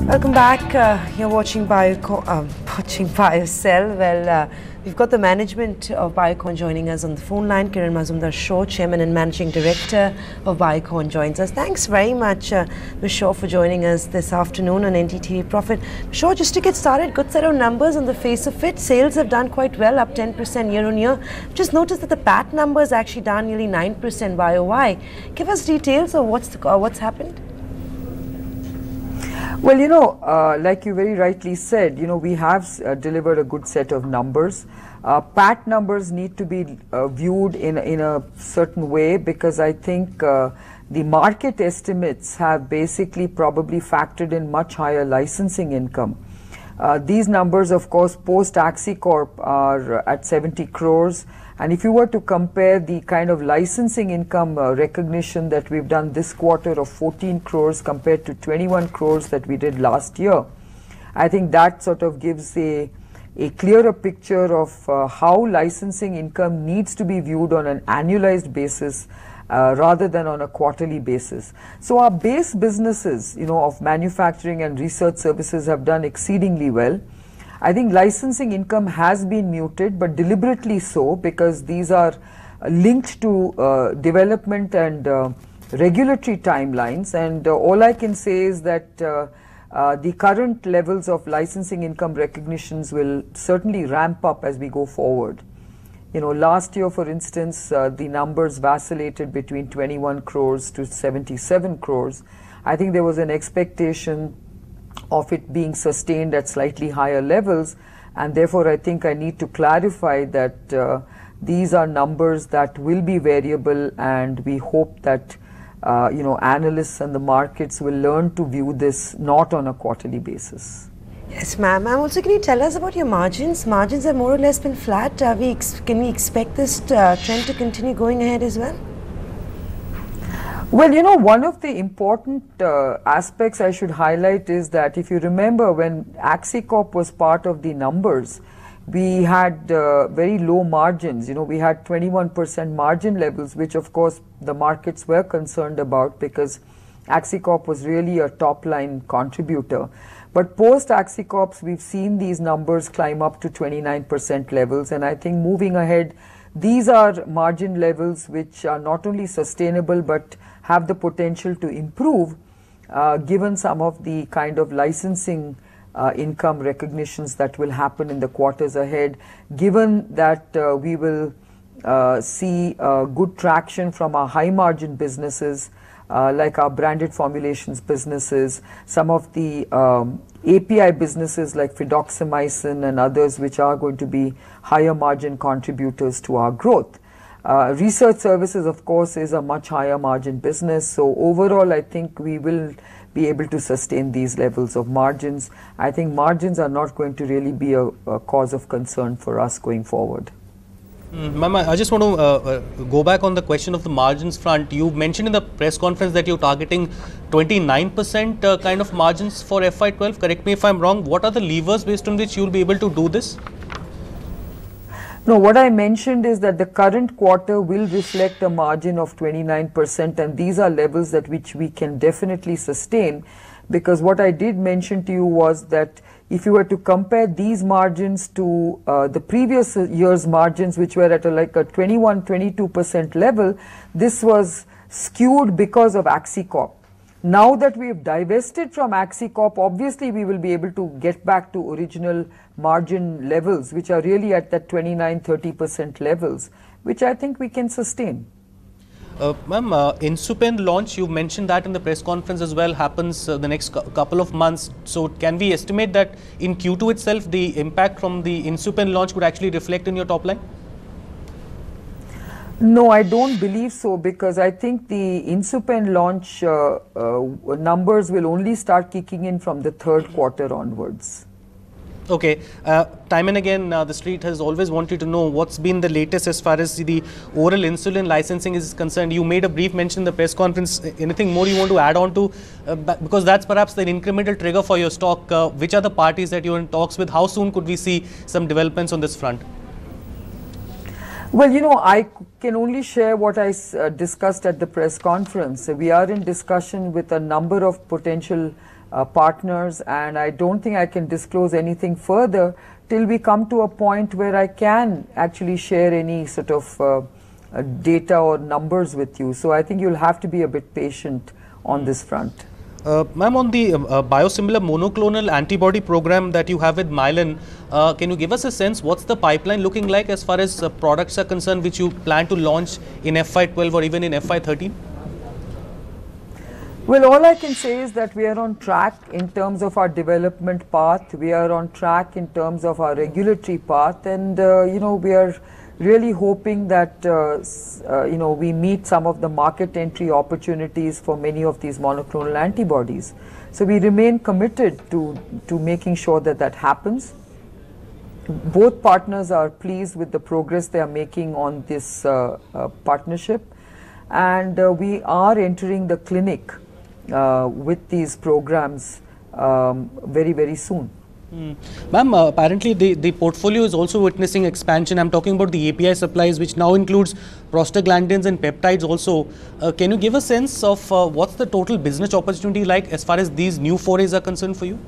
Welcome back. You're watching BioCell. Well, we've got the management of Biocon joining us on the phone line. Kiran Mazumdar Shaw, Chairman and Managing Director of Biocon, joins us. Thanks very much, Ms. Shaw, for joining us this afternoon on NDTV Profit. Shaw, just to get started, good set of numbers on the face of it. Sales have done quite well, up 10% year on year. Just noticed that the PAT number is actually down nearly 9% YOY. Give us details of what's happened. Well, like you very rightly said, we have delivered a good set of numbers. PAT numbers need to be viewed in a certain way, because I think the market estimates have basically probably factored in much higher licensing income. These numbers, of course, post Axicorp are at 70 crores. And if you were to compare the kind of licensing income recognition that we've done this quarter of 14 crores compared to 21 crores that we did last year, I think that sort of gives a clearer picture of how licensing income needs to be viewed on an annualized basis rather than on a quarterly basis. So our base businesses, of manufacturing and research services have done exceedingly well. I think licensing income has been muted, but deliberately so, because these are linked to development and regulatory timelines. And all I can say is that the current levels of licensing income recognitions will certainly ramp up as we go forward. Last year, for instance, the numbers vacillated between 21 crores to 77 crores. I think there was an expectation of it being sustained at slightly higher levels, and therefore I think I need to clarify that these are numbers that will be variable, and we hope that analysts and the markets will learn to view this not on a quarterly basis. Yes, ma'am. Also, can you tell us about your margins? Margins have more or less been flat. Can we expect this trend to continue going ahead as well? Well, one of the important aspects I should highlight is that if you remember, when Axicorp was part of the numbers, we had very low margins. We had 21% margin levels, which of course the markets were concerned about, because Axicorp was really a top-line contributor. But post Axicorp, we've seen these numbers climb up to 29% levels, and I think moving ahead, these are margin levels which are not only sustainable but have the potential to improve, given some of the kind of licensing income recognitions that will happen in the quarters ahead, given that we will see good traction from our high margin businesses, like our branded formulations businesses, some of the API businesses like fidaxomicin and others, which are going to be higher margin contributors to our growth. Research services, of course, is a much higher margin business. So overall, I think we will be able to sustain these levels of margins. I think margins are not going to really be a cause of concern for us going forward. Ma'am, I just want to go back on the question of the margins front. You mentioned in the press conference that you're targeting 29% kind of margins for FY12. Correct me if I'm wrong. What are the levers based on which you'll be able to do this? No, what I mentioned is that the current quarter will reflect a margin of 29%, and these are levels that which we can definitely sustain, because what I did mention to you was that if you were to compare these margins to the previous year's margins, which were at like a 21-22% level, this was skewed because of Axicorp. Now that we have divested from Axicorp, obviously we will be able to get back to original margin levels, which are really at that 29-30% levels, which I think we can sustain. Ma'am, Insupen launch, you mentioned that in the press conference as well, happens the next couple of months. So can we estimate that in Q2 itself, the impact from the Insupen launch could actually reflect in your top line? No, I don't believe so, because I think the Insupen launch numbers will only start kicking in from the third quarter onwards. Okay. Time and again, the street has always wanted to know what's been the latest as far as the oral insulin licensing is concerned. You made a brief mention in the press conference. Anything more you want to add on to? Because that's perhaps the incremental trigger for your stock. Which are the parties that you're in talks with? How soon could we see some developments on this front? Well, I can only share what I discussed at the press conference. We are in discussion with a number of potential partners, and I don't think I can disclose anything further till we come to a point where I can actually share any sort of data or numbers with you. So I think you'll have to be a bit patient on this front. Ma'am, on the biosimilar monoclonal antibody program that you have with Mylan, can you give us a sense what's the pipeline looking like as far as products are concerned which you plan to launch in FY12 or even in FY13? Well, all I can say is that we are on track in terms of our development path. We are on track in terms of our regulatory path, and we are really hoping that we meet some of the market entry opportunities for many of these monoclonal antibodies. So we remain committed to making sure that that happens. Both partners are pleased with the progress they are making on this partnership, and we are entering the clinic with these programs very, very soon. Ma'am, apparently the portfolio is also witnessing expansion. I'm talking about the API supplies, which now includes prostaglandins and peptides also. Can you give a sense of what's the total business opportunity like as far as these new forays are concerned for you?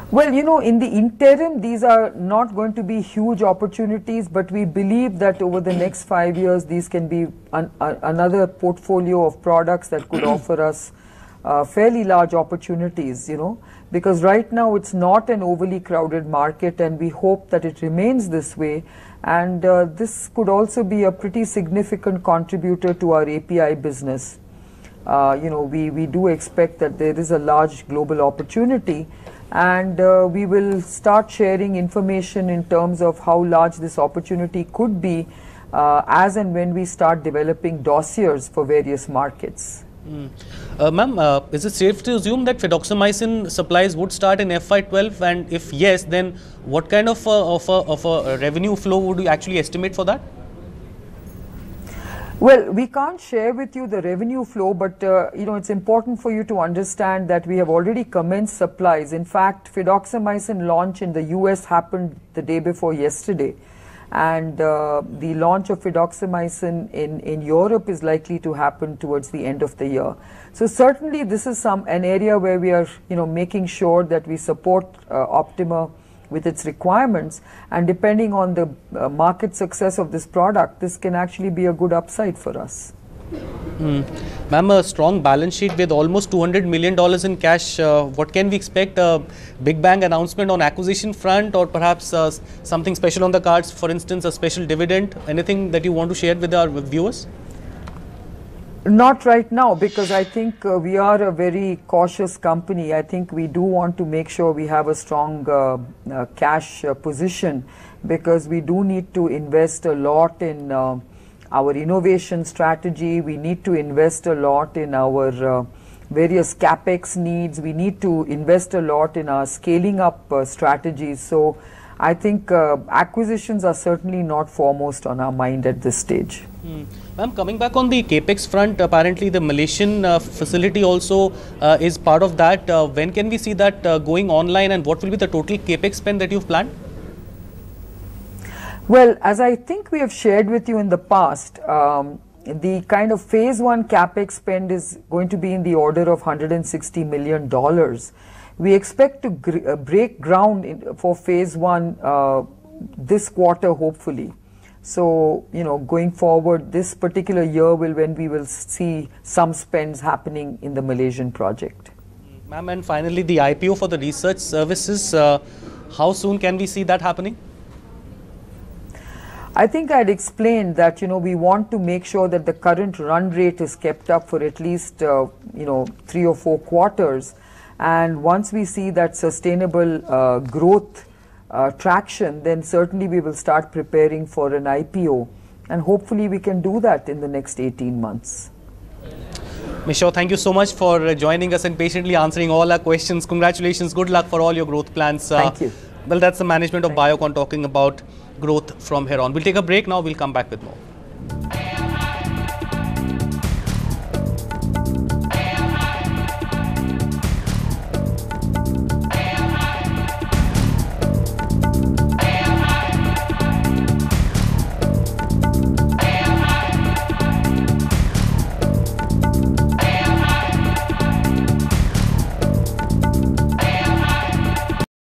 Well, in the interim, these are not going to be huge opportunities, but we believe that over the next 5 years, these can be another portfolio of products that could offer us fairly large opportunities, because right now it's not an overly crowded market, and we hope that it remains this way. And this could also be a pretty significant contributor to our API business. We do expect that there is a large global opportunity, and we will start sharing information in terms of how large this opportunity could be as and when we start developing dossiers for various markets. Ma'am, is it safe to assume that fidaxomicin supplies would start in FY12, and if yes, then what kind of a revenue flow would you actually estimate for that? Well, we can't share with you the revenue flow, but it's important for you to understand that we have already commenced supplies. In fact, fidaxomicin launch in the US happened the day before yesterday, and the launch of fidaxomicin in Europe is likely to happen towards the end of the year. So certainly this is an area where we are making sure that we support Optima with its requirements, and depending on the market success of this product, this can actually be a good upside for us. Ma'am, a strong balance sheet with almost $200 million in cash. What can we expect? A big bang announcement on acquisition front, or perhaps something special on the cards, for instance, a special dividend? Anything that you want to share with our viewers? Not right now, because I think we are a very cautious company. I think we do want to make sure we have a strong cash position, because we do need to invest a lot in our innovation strategy. We need to invest a lot in our various capex needs. We need to invest a lot in our scaling up strategies. So I think acquisitions are certainly not foremost on our mind at this stage. Ma'am, coming back on the capex front, apparently the Malaysian facility also is part of that. When can we see that going online, and what will be the total capex spend that you've planned? Well, as I think we have shared with you in the past, the kind of phase 1 capex spend is going to be in the order of $160 million. We expect to break ground for phase 1 this quarter, hopefully. So, going forward, this particular year when we will see some spends happening in the Malaysian project. Ma'am, and finally the IPO for the research services, how soon can we see that happening? I think I'd explained that, we want to make sure that the current run rate is kept up for at least, 3 or 4 quarters. And once we see that sustainable growth traction, then certainly we will start preparing for an IPO. And hopefully we can do that in the next 18 months. Ms. Shaw, thank you so much for joining us and patiently answering all our questions. Congratulations. Good luck for all your growth plans. Thank you. Well, that's the management of Biocon talking about growth from here on. We'll take a break now. We'll come back with more.